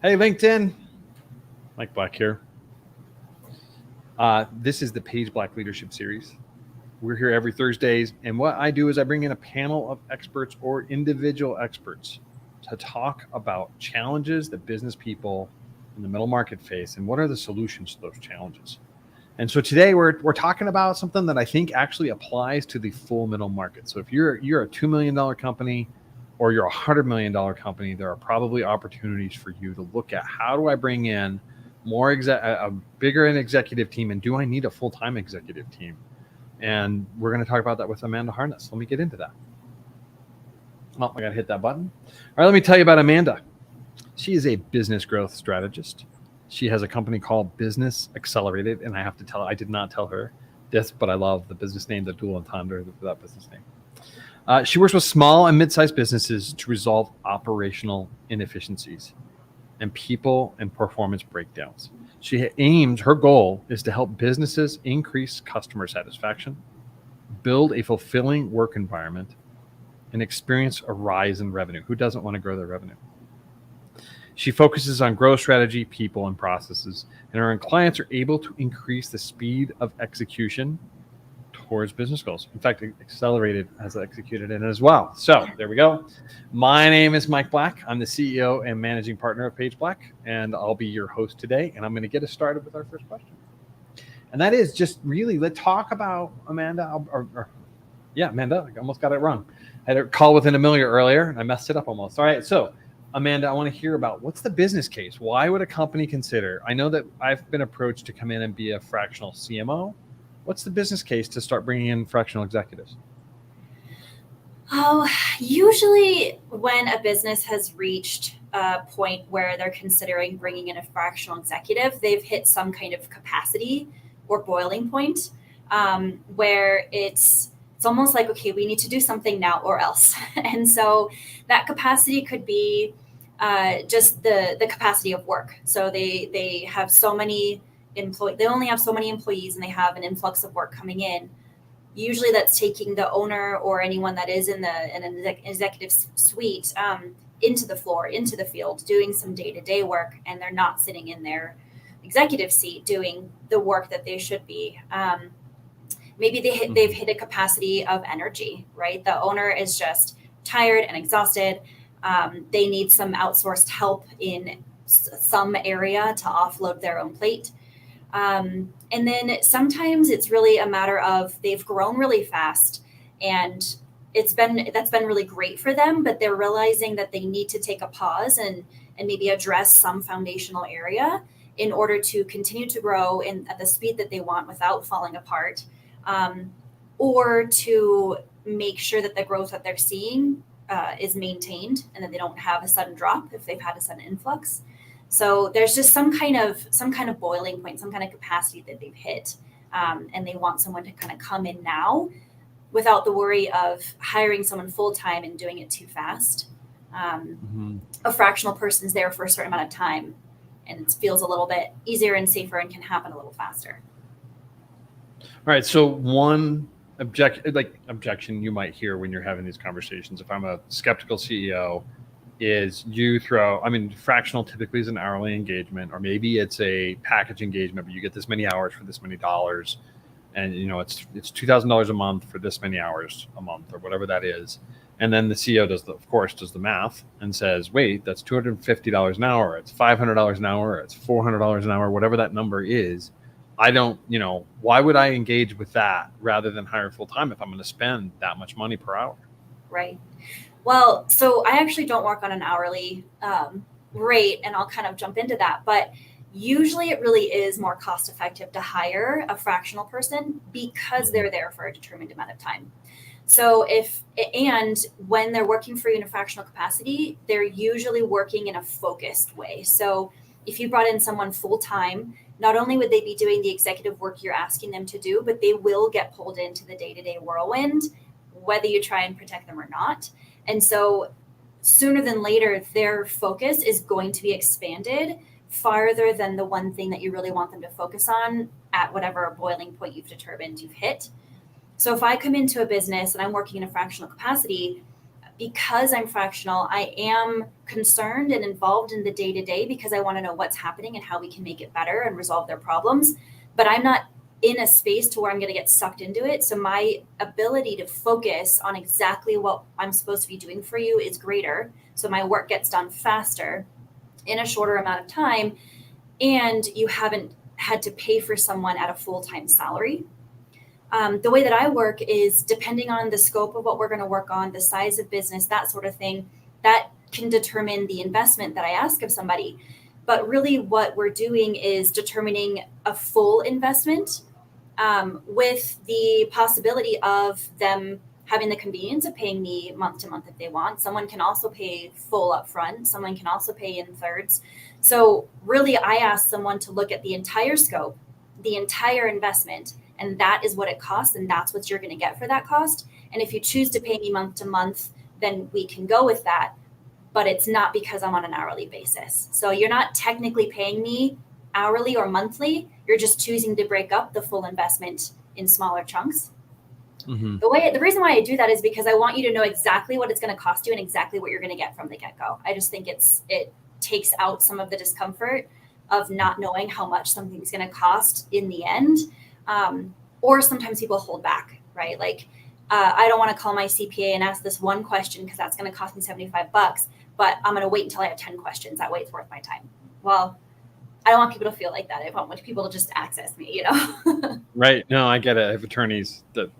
Hey, LinkedIn. Mike Black here. This is the Page Black Leadership Series. We're here every Thursdays, and what I do is I bring in a panel of experts or individual experts to talk about challenges that business people in the middle market face and what are the solutions to those challenges. And so today we're talking about something that I think actually applies to the full middle market. So if you're a $2 million company or you're a $100 million company, there are probably opportunities for you to look at how do I bring in a bigger executive team, and do I need a full-time executive team? And we're going to talk about that with Amanda HarNess. Let me get into that. Oh, I got to hit that button. All right, let me tell you about Amanda. She is a business growth strategist. She has a company called Business Accelerated, and I have to tell her, I did not tell her this, but I love the business name, the dual entendre for that business name. She works with small and mid-sized businesses to resolve operational inefficiencies and people and performance breakdowns. Her goal is to help businesses increase customer satisfaction, build a fulfilling work environment, and experience a rise in revenue. Who doesn't want to grow their revenue? She focuses on growth strategy, people, and processes, and her clients are able to increase the speed of execution towards business goals. In fact, Accelerated has executed it as well. So there we go. My name is Mike Black. I'm the CEO and managing partner of Page Black, and I'll be your host today. And I'm going to get us started with our first question. And that is just really, let's talk about Amanda. Amanda, I almost got it wrong. I had a call with an Amelia earlier, and I messed it up almost. All right, so Amanda, I want to hear about what's the business case? Why would a company consider? I know that I've been approached to come in and be a fractional CMO. What's the business case to start bringing in fractional executives? Oh, usually when a business has reached a point where they're considering bringing in a fractional executive, they've hit some kind of capacity or boiling point where it's almost like, okay, we need to do something now or else. And so that capacity could be just the capacity of work. So they have so many they only have so many employees, and they have an influx of work coming in. Usually that's taking the owner or anyone that is in an executive suite into the floor, into the field, doing some day-to-day work, and they're not sitting in their executive seat doing the work that they should be. Maybe they've hit a capacity of energy, right? The owner is just tired and exhausted. They need some outsourced help in some area to offload their own plate. And then sometimes it's really a matter of they've grown really fast, and that's been really great for them, but they're realizing that they need to take a pause and maybe address some foundational area in order to continue to grow at the speed that they want without falling apart, or to make sure that the growth that they're seeing is maintained and that they don't have a sudden drop if they've had a sudden influx. So there's just some kind of boiling point, some kind of capacity that they've hit, and they want someone to kind of come in now without the worry of hiring someone full-time and doing it too fast. A fractional person's there for a certain amount of time, and it feels a little bit easier and safer and can happen a little faster. All right, so one objection you might hear when you're having these conversations, if I'm a skeptical CEO, is fractional typically is an hourly engagement, or maybe it's a package engagement, but you get this many hours for this many dollars, and it's $2,000 a month for this many hours a month, or whatever that is. And then the CEO does the math and says, wait, that's $250 an hour, it's $500 an hour, it's $400 an hour, whatever that number is. Why would I engage with that rather than hire full time if I'm going to spend that much money per hour? Right. Well, so I actually don't work on an hourly rate, and I'll kind of jump into that. But usually it really is more cost effective to hire a fractional person because they're there for a determined amount of time. So when they're working for you in a fractional capacity, they're usually working in a focused way. So if you brought in someone full time, not only would they be doing the executive work you're asking them to do, but they will get pulled into the day-to-day whirlwind, whether you try and protect them or not. And so sooner than later, their focus is going to be expanded farther than the one thing that you really want them to focus on at whatever boiling point you've determined you've hit. So if I come into a business and I'm working in a fractional capacity, because I'm fractional, I am concerned and involved in the day-to-day because I want to know what's happening and how we can make it better and resolve their problems. But I'm not in a space to where I'm going to get sucked into it. So my ability to focus on exactly what I'm supposed to be doing for you is greater. So my work gets done faster in a shorter amount of time. And you haven't had to pay for someone at a full-time salary. The way that I work is depending on the scope of what we're going to work on, the size of business, that sort of thing, that can determine the investment that I ask of somebody. But really what we're doing is determining a full investment with the possibility of them having the convenience of paying me month to month if they want. Someone can also pay full upfront. Someone can also pay in thirds. So really, I ask someone to look at the entire scope, the entire investment, and that is what it costs, and that's what you're going to get for that cost. And if you choose to pay me month to month, then we can go with that. But it's not because I'm on an hourly basis. So you're not technically paying me hourly or monthly. You're just choosing to break up the full investment in smaller chunks. Mm-hmm. The reason why I do that is because I want you to know exactly what it's going to cost you and exactly what you're going to get from the get-go. I just think it takes out some of the discomfort of not knowing how much something's going to cost in the end. Or sometimes people hold back, right? Like, I don't want to call my CPA and ask this one question because that's going to cost me $75, but I'm going to wait until I have 10 questions. That way it's worth my time. Well, I don't want people to feel like that. I want people to just access me, you know? Right. No, I get it. I have attorneys that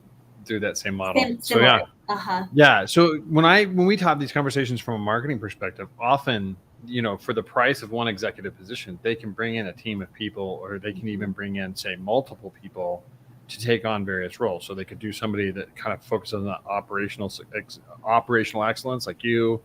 do that same model. So yeah. Uh-huh. Yeah. So when we have these conversations from a marketing perspective, often, for the price of one executive position, they can bring in a team of people, or they can even bring in, say, multiple people to take on various roles. So they could do somebody that kind of focuses on the operational excellence like you,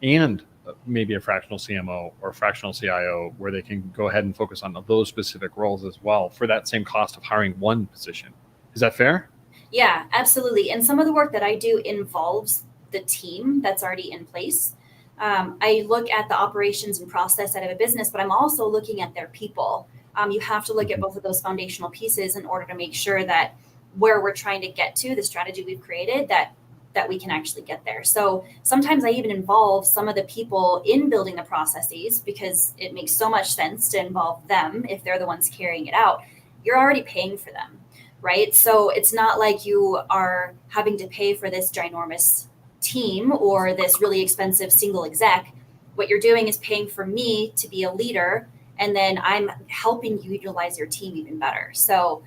and maybe a fractional CMO or fractional CIO, where they can go ahead and focus on those specific roles as well for that same cost of hiring one position. Is that fair? Yeah, absolutely. And some of the work that I do involves the team that's already in place. I look at the operations and process side of a business, but I'm also looking at their people. You have to look at both of those foundational pieces in order to make sure that where we're trying to get to, the strategy we've created, that we can actually get there. So sometimes I even involve some of the people in building the processes because it makes so much sense to involve them if they're the ones carrying it out. You're already paying for them, right? So it's not like you are having to pay for this ginormous team or this really expensive single exec. What you're doing is paying for me to be a leader, and then I'm helping you utilize your team even better. So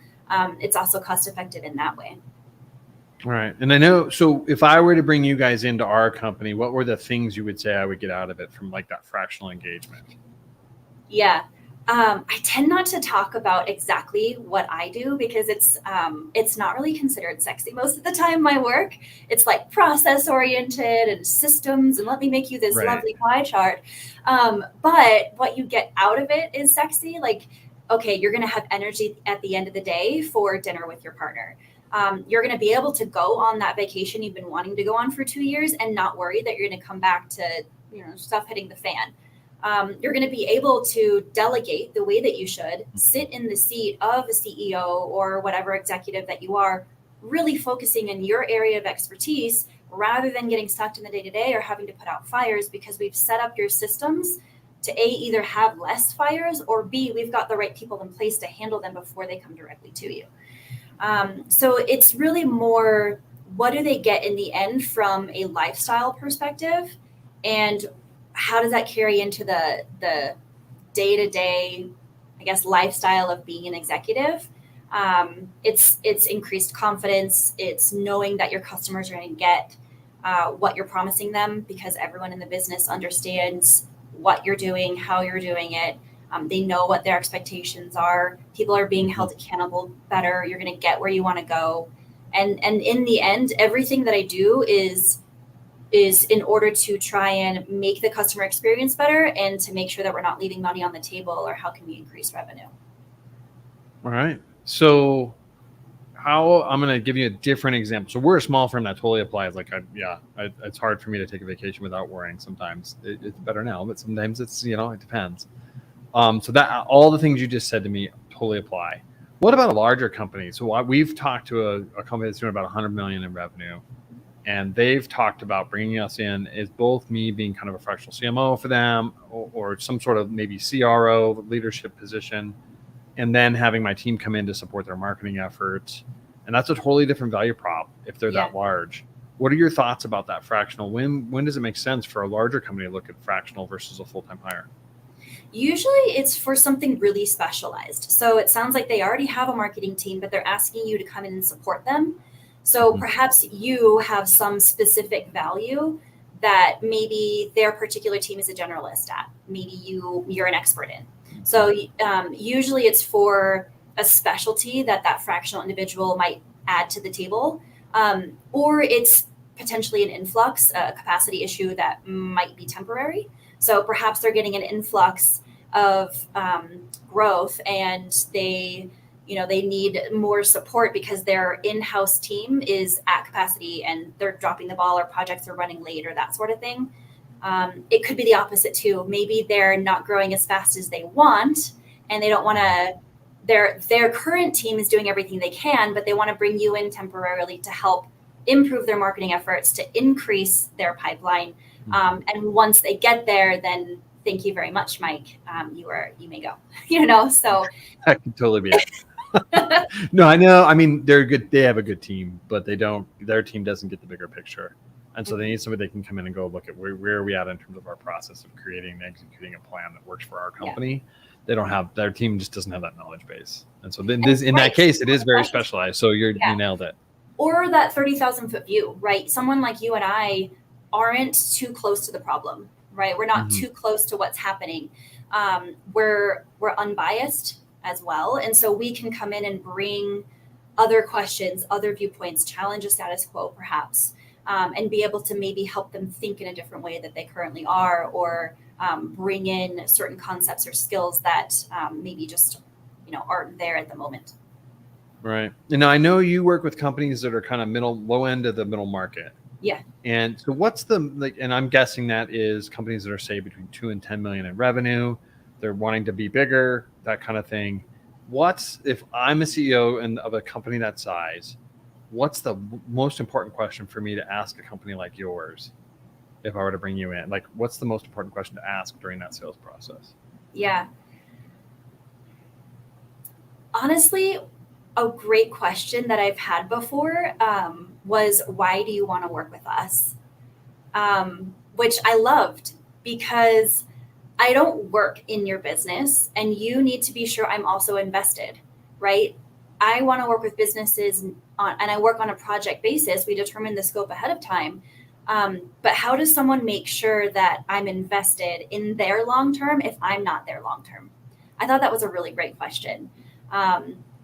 it's also cost effective in that way. All right. And I know, so if I were to bring you guys into our company, what were the things you would say I would get out of it from like that fractional engagement? Yeah. I tend not to talk about exactly what I do because it's not really considered sexy most of the time, my work. It's like process oriented and systems and let me make you this lovely pie chart. But what you get out of it is sexy. Like, okay, you're going to have energy at the end of the day for dinner with your partner. You're going to be able to go on that vacation you've been wanting to go on for 2 years and not worry that you're going to come back to, stuff hitting the fan. You're going to be able to delegate the way that you should, sit in the seat of a CEO or whatever executive that you are, really focusing in your area of expertise rather than getting stuck in the day-to-day or having to put out fires, because we've set up your systems to A, either have less fires, or B, we've got the right people in place to handle them before they come directly to you. So it's really more, what do they get in the end from a lifestyle perspective, and how does that carry into the day-to-day, I guess, lifestyle of being an executive? It's increased confidence. It's knowing that your customers are going to get what you're promising them, because everyone in the business understands what you're doing, how you're doing it. They know what their expectations are. People are being held accountable better. You're going to get where you want to go. And in the end, everything that I do is in order to try and make the customer experience better and to make sure that we're not leaving money on the table, or how can we increase revenue. All right. So I'm going to give you a different example. So we're a small firm that totally applies. Like, it's hard for me to take a vacation without worrying. Sometimes it's better now, but sometimes it's, it depends. So that all the things you just said to me totally apply. What about a larger company? So we've talked to a company that's doing about 100 million in revenue. And they've talked about bringing us in as both me being kind of a fractional CMO for them, or some sort of maybe CRO leadership position, and then having my team come in to support their marketing efforts. And that's a totally different value prop if they're that large. What are your thoughts about that fractional? When does it make sense for a larger company to look at fractional versus a full-time hire? Usually it's for something really specialized. So it sounds like they already have a marketing team, but they're asking you to come in and support them. So perhaps you have some specific value that maybe their particular team is a generalist at. Maybe you're an expert in. So usually it's for a specialty that fractional individual might add to the table, or it's potentially an influx, a capacity issue that might be temporary. So perhaps they're getting an influx of growth, and they need more support because their in-house team is at capacity and they're dropping the ball, or projects are running late, or that sort of thing. It could be the opposite too. Maybe they're not growing as fast as they want, and they don't want to. Their current team is doing everything they can, but they want to bring you in temporarily to help improve their marketing efforts, to increase their pipeline. And once they get there, then thank you very much, Mike. You may go. So that could totally be it. No, I know. I mean, they're good. They have a good team, but their team doesn't get the bigger picture. And so they need somebody that can come in and go look at where are we at in terms of our process of creating and executing a plan that works for our company. They don't have, their team just doesn't have that knowledge base. And so then in that case, it is very specialized. So you nailed it. Or that 30,000 foot view, right? Someone like you and I aren't too close to the problem, right? We're not too close to what's happening. We're unbiased as well. And so we can come in and bring other questions, other viewpoints, challenge a status quo perhaps, and be able to maybe help them think in a different way that they currently are, or bring in certain concepts or skills that maybe just aren't there at the moment. Right. And I know you work with companies that are kind of low end of the middle market. Yeah. And so what's and I'm guessing that is companies that are, say, between 2 and 10 million in revenue. They're wanting to be bigger, that kind of thing. If I'm a CEO of a company that size, what's the most important question for me to ask a company like yours if I were to bring you in? Like, what's the most important question to ask during that sales process? Yeah. Honestly, a great question that I've had before was, why do you want to work with us? Which I loved, because I don't work in your business, and you need to be sure I'm also invested, right? I want to work with businesses and I work on a project basis. We determine the scope ahead of time. But how does someone make sure that I'm invested in their long-term if I'm not their long-term? I thought that was a really great question.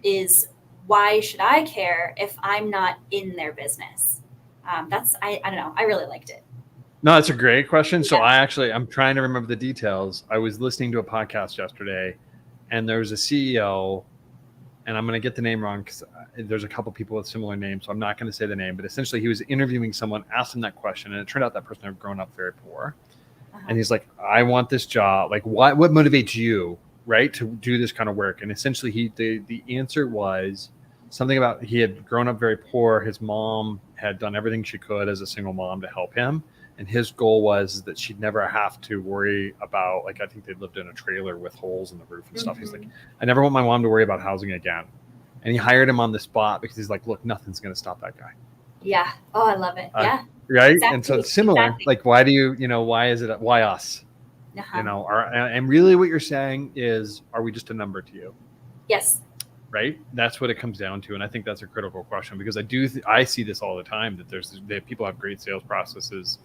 Is why should I care if I'm not in their business? I don't know. I really liked it. No, that's a great question. So I'm trying to remember the details. I was listening to a podcast yesterday, and there was a CEO, and I'm going to get the name wrong because there's a couple people with similar names, so I'm not going to say the name, but essentially he was interviewing someone, asked him that question, and it turned out that person had grown up very poor. And he's like, I want this job. Like, what motivates you, right, to do this kind of work? And essentially the answer was something about he had grown up very poor. His mom had done everything she could as a single mom to help him. And his goal was that she'd never have to worry about, like, I think they lived in a trailer with holes in the roof and stuff. He's like, I never want my mom to worry about housing again. And he hired him on the spot because he's like, look, nothing's going to stop that guy. Yeah. Oh, I love it. Yeah. Right. Exactly. And so it's similar. Like, why why us? And really what you're saying is, are we just a number to you? Yes. Right. That's what it comes down to. And I think that's a critical question, because I see this all the time, that people have great sales processes.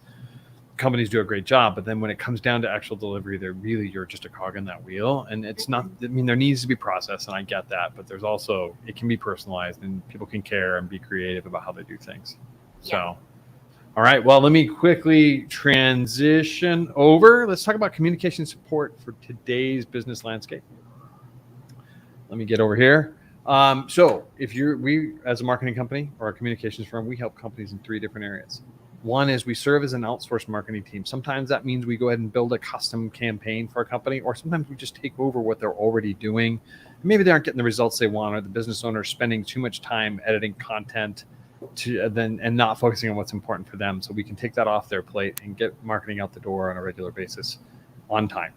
Companies do a great job, but then when it comes down to actual delivery, you're just a cog in that wheel. And it's not, I mean, there needs to be process, and I get that, but there's also, it can be personalized, and people can care and be creative about how they do things. Yeah. So, all right, well, let me quickly transition over. Let's talk about communication support for today's business landscape. Let me get over here. So we, as a marketing company or a communications firm, we help companies in 3 different areas. One is we serve as an outsourced marketing team. Sometimes that means we go ahead and build a custom campaign for a company, or sometimes we just take over what they're already doing. Maybe they aren't getting the results they want, or the business owner is spending too much time editing content and not focusing on what's important for them, so we can take that off their plate and get marketing out the door on a regular basis on time.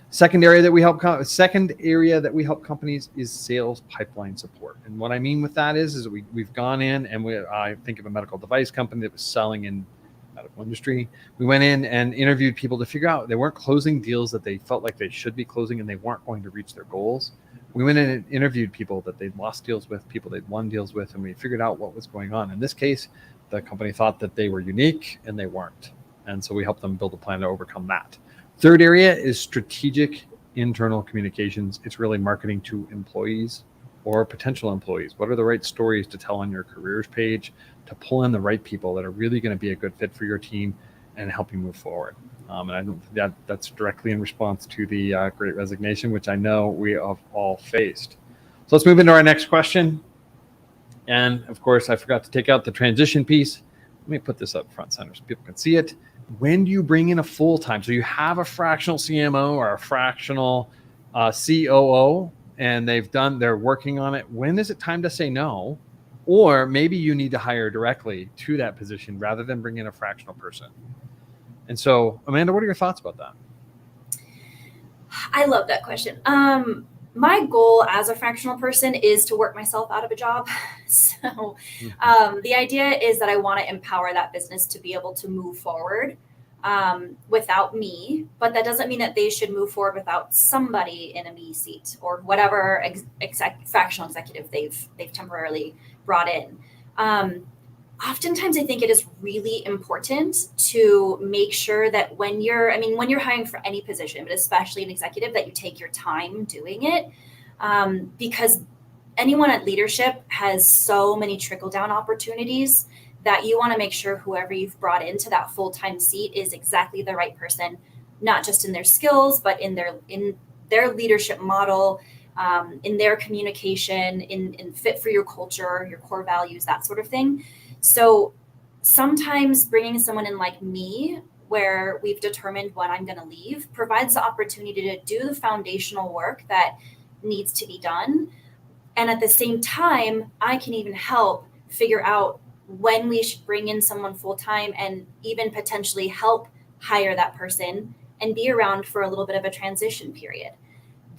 Second area that we help companies is sales pipeline support. And what I mean with that is we've gone in and I think of a medical device company that was selling in medical industry. We went in and interviewed people to figure out they weren't closing deals that they felt like they should be closing, and they weren't going to reach their goals. We went in and interviewed people that they'd lost deals with, people they'd won deals with, and we figured out what was going on. In this case, the company thought that they were unique and they weren't. And so we helped them build a plan to overcome that. Third area is strategic internal communications. It's really marketing to employees or potential employees. What are the right stories to tell on your careers page to pull in the right people that are really going to be a good fit for your team and help you move forward? And I don't think that's directly in response to the Great Resignation, which I know we have all faced. So let's move into our next question. And of course, I forgot to take out the transition piece. Let me put this up front center so people can see it. When do you bring in a full-time? So you have a fractional CMO or a fractional COO, and they're working on it. When is it time to say no? Or maybe you need to hire directly to that position rather than bring in a fractional person. And so, Amanda, what are your thoughts about that? I love that question. My goal as a fractional person is to work myself out of a job. So the idea is that I want to empower that business to be able to move forward without me, but that doesn't mean that they should move forward without somebody in a me seat or whatever fractional executive they've temporarily brought in. Oftentimes, I think it is really important to make sure that when you're hiring for any position, but especially an executive, that you take your time doing it, because anyone at leadership has so many trickle-down opportunities that you want to make sure whoever you've brought into that full-time seat is exactly the right person, not just in their skills, but in their leadership model, in their communication, in fit for your culture, your core values, that sort of thing. So sometimes bringing someone in like me, where we've determined when I'm going to leave, provides the opportunity to do the foundational work that needs to be done. And at the same time, I can even help figure out when we should bring in someone full time and even potentially help hire that person and be around for a little bit of a transition period.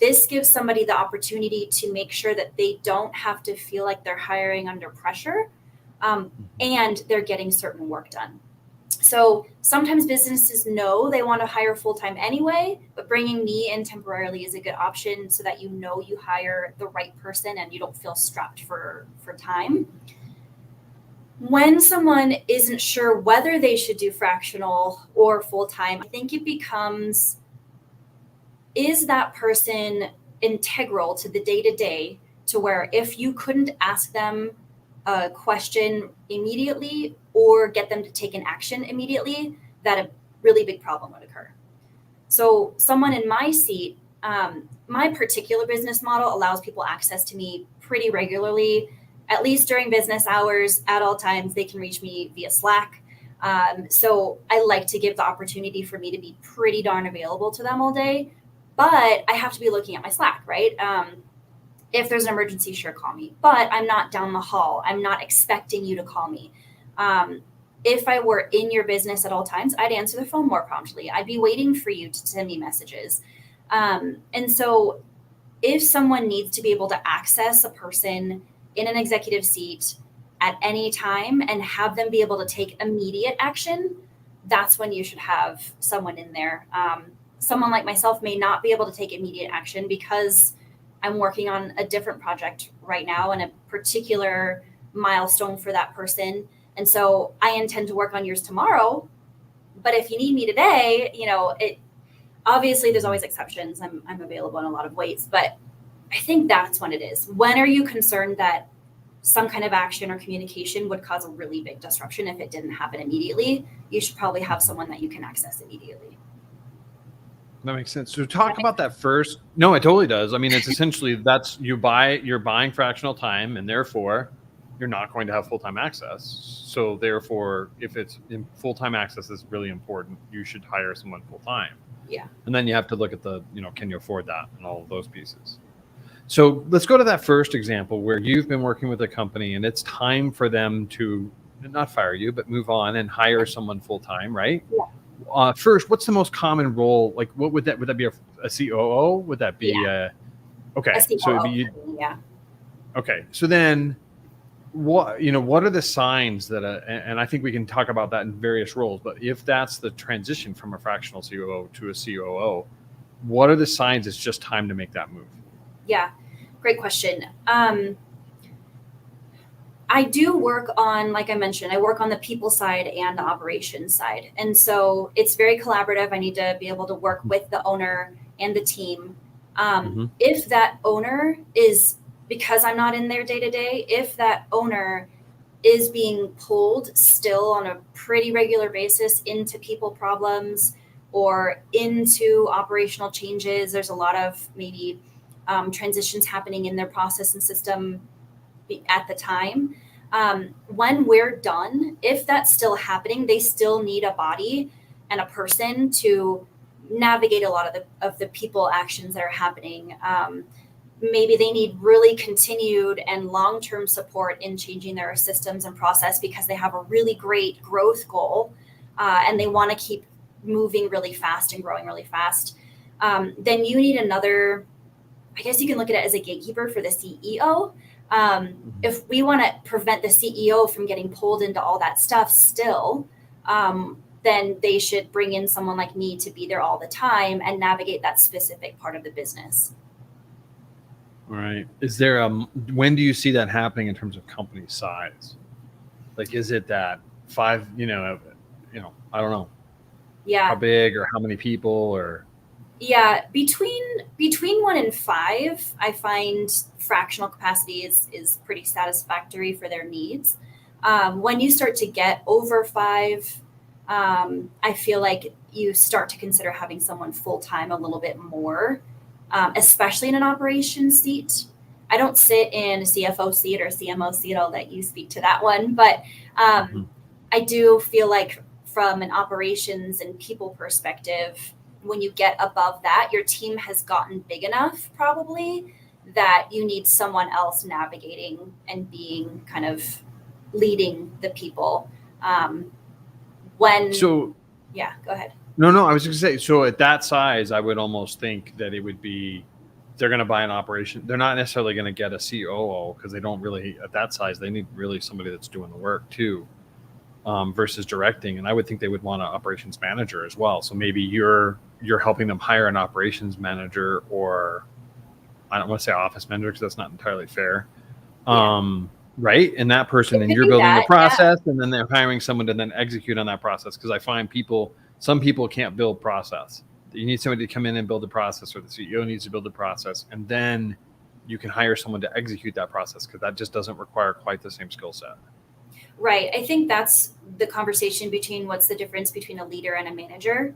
This gives somebody the opportunity to make sure that they don't have to feel like they're hiring under pressure, and they're getting certain work done. So sometimes businesses know they want to hire full-time anyway, but bringing me in temporarily is a good option so that you hire the right person and you don't feel strapped for time. When someone isn't sure whether they should do fractional or full-time, I think it becomes, is that person integral to the day-to-day, to where if you couldn't ask them a question immediately or get them to take an action immediately, that a really big problem would occur. So someone in my seat, my particular business model allows people access to me pretty regularly, at least during business hours, at all times. They can reach me via Slack. So I like to give the opportunity for me to be pretty darn available to them all day, but I have to be looking at my Slack, right? If there's an emergency, sure, call me, but I'm not down the hall. I'm not expecting you to call me. If I were in your business at all times, I'd answer the phone more promptly. I'd be waiting for you to send me messages. And so if someone needs to be able to access a person in an executive seat at any time and have them be able to take immediate action, that's when you should have someone in there. Someone like myself may not be able to take immediate action because I'm working on a different project right now and a particular milestone for that person. And so I intend to work on yours tomorrow. But if you need me today, obviously there's always exceptions. I'm available in a lot of ways, but I think that's when it is. When are you concerned that some kind of action or communication would cause a really big disruption if it didn't happen immediately? You should probably have someone that you can access immediately. That makes sense. So talk about that first. No, it totally does. I mean, it's essentially you're buying fractional time, and therefore you're not going to have full-time access. So therefore, if it's full-time access is really important, you should hire someone full-time. Yeah. And then you have to look at can you afford that and all of those pieces. So let's go to that first example where you've been working with a company and it's time for them to not fire you, but move on and hire someone full time, right? Yeah. First, what's the most common role? Like, what would that be? A COO? Would that be? Yeah. Okay, A so it'd COO. be Yeah. okay. So then, what are the signs that? And I think we can talk about that in various roles. But if that's the transition from a fractional COO to a COO, what are the signs it's just time to make that move? Yeah. Great question. I do work on, like I mentioned, I work on the people side and the operations side. And so it's very collaborative. I need to be able to work with the owner and the team. If that owner is, because I'm not in there day to day, if that owner is being pulled still on a pretty regular basis into people problems or into operational changes, there's a lot of maybe transitions happening in their process and system at the time. When we're done, if that's still happening, they still need a body and a person to navigate a lot of the people actions that are happening. Maybe they need really continued and long-term support in changing their systems and process because they have a really great growth goal and they want to keep moving really fast and growing really fast. Then you need another, I guess you can look at it as a gatekeeper for the CEO. If we want to prevent the CEO from getting pulled into all that stuff still, then they should bring in someone like me to be there all the time and navigate that specific part of the business. All right. Is there when do you see that happening in terms of company size? Like, is it that 5, I don't know. Yeah. How big or how many people or? Yeah. Between 1 and 5, I find fractional capacity is pretty satisfactory for their needs. When you start to get over 5, I feel like you start to consider having someone full-time a little bit more. Especially in an operations seat. I don't sit in a CFO seat or a CMO seat. I'll let you speak to that one. But I do feel like from an operations and people perspective, when you get above that, your team has gotten big enough probably that you need someone else navigating and being kind of leading the people. Yeah, go ahead. No, I was going to say, so at that size, I would almost think that it would be, they're going to buy an operation. They're not necessarily going to get a COO because they don't really, at that size, they need really somebody that's doing the work too, versus directing. And I would think they would want an operations manager as well. So maybe you're helping them hire an operations manager, or I don't want to say office manager because that's not entirely fair. Right. And that person, and you're building the process, and then they're hiring someone to then execute on that process. Because I find some people can't build process. You need somebody to come in and build the process, or the CEO needs to build the process. And then you can hire someone to execute that process, because that just doesn't require quite the same skill set. Right. I think that's the conversation between what's the difference between a leader and a manager.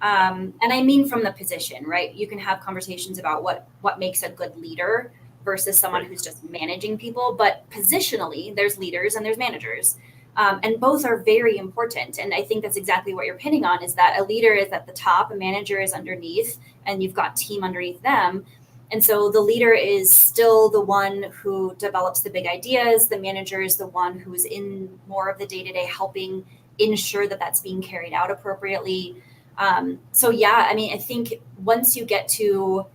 And I mean, from the position, right? You can have conversations about what makes a good leader versus someone who's just managing people. But positionally, there's leaders and there's managers. And both are very important. And I think that's exactly what you're pinning on, is that a leader is at the top, a manager is underneath, and you've got team underneath them. And so the leader is still the one who develops the big ideas. The manager is the one who's in more of the day-to-day helping ensure that that's being carried out appropriately. So yeah, I mean, I think once you get to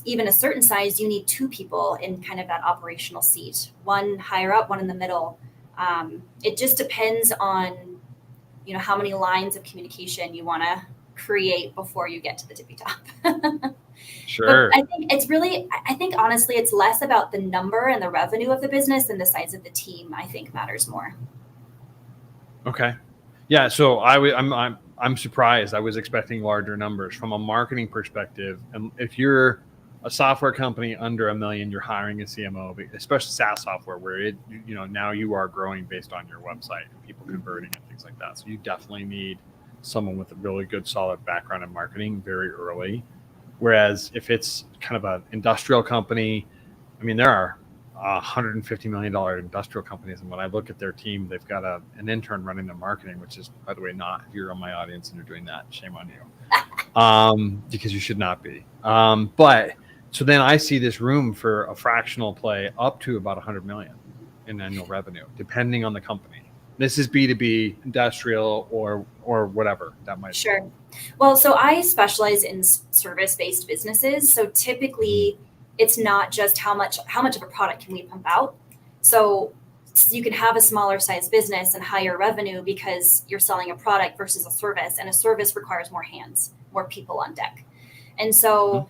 even a certain size, you need 2 people in kind of that operational seat, one higher up, one in the middle. It just depends on, how many lines of communication you want to create before you get to the tippy top. Sure. But I think honestly, it's less about the number and the revenue of the business than the size of the team, I think, matters more. Okay. Yeah. So I'm surprised. I was expecting larger numbers from a marketing perspective. And if you're a software company under $1 million, you're hiring a CMO, especially SaaS software, where now you are growing based on your website and people converting and things like that. So you definitely need someone with a really good, solid background in marketing very early. Whereas if it's kind of an industrial company, I mean, there are $150 million industrial companies. And when I look at their team, they've got an intern running their marketing, which is, by the way, not, if you're on my audience and you're doing that, shame on you, because you should not be. But So then I see this room for a fractional play up to about 100 million in annual revenue, depending on the company. This is B2B, industrial, or whatever that might be. Sure. Well, so I specialize in service-based businesses. So typically it's not just how much of a product can we pump out. So you can have a smaller size business and higher revenue because you're selling a product versus a service, and a service requires more hands, more people on deck. And so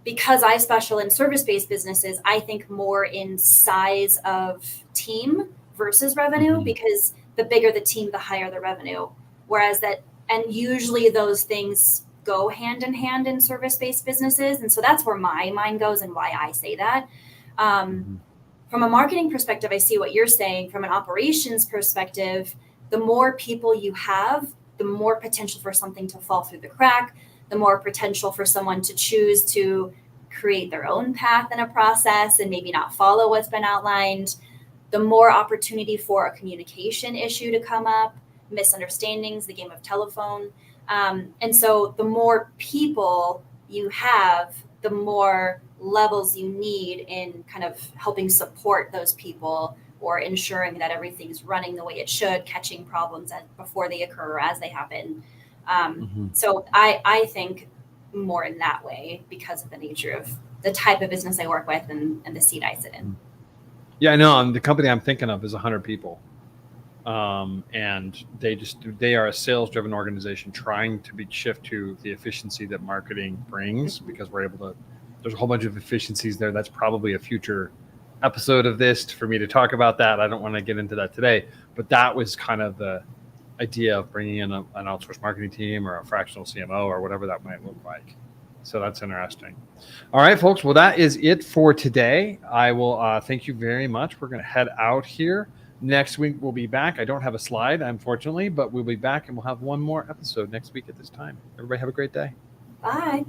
because I specialize in service-based businesses, I think more in size of team versus revenue, because the bigger the team, the higher the revenue. Whereas and usually those things go hand in hand in service-based businesses. And so that's where my mind goes and why I say that. From a marketing perspective, I see what you're saying. From an operations perspective, the more people you have, the more potential for something to fall through the crack, the more potential for someone to choose to create their own path in a process and maybe not follow what's been outlined, the more opportunity for a communication issue to come up, misunderstandings, the game of telephone. And so the more people you have, the more levels you need in kind of helping support those people or ensuring that everything's running the way it should, catching problems before they occur or as they happen. So I think more in that way because of the nature of the type of business I work with and the seat I sit in. Yeah, I know. The company I'm thinking of is 100 people. And they are a sales-driven organization trying to shift to the efficiency that marketing brings, because we're able to, there's a whole bunch of efficiencies there. That's probably a future episode of this for me to talk about that. I don't want to get into that today, but that was kind of the idea of bringing in an outsourced marketing team or a fractional CMO or whatever that might look like. So that's interesting. All right, folks. Well, that is it for today. I will thank you very much. We're going to head out here. Next week, we'll be back. I don't have a slide, unfortunately, but we'll be back and we'll have one more episode next week at this time. Everybody have a great day. Bye.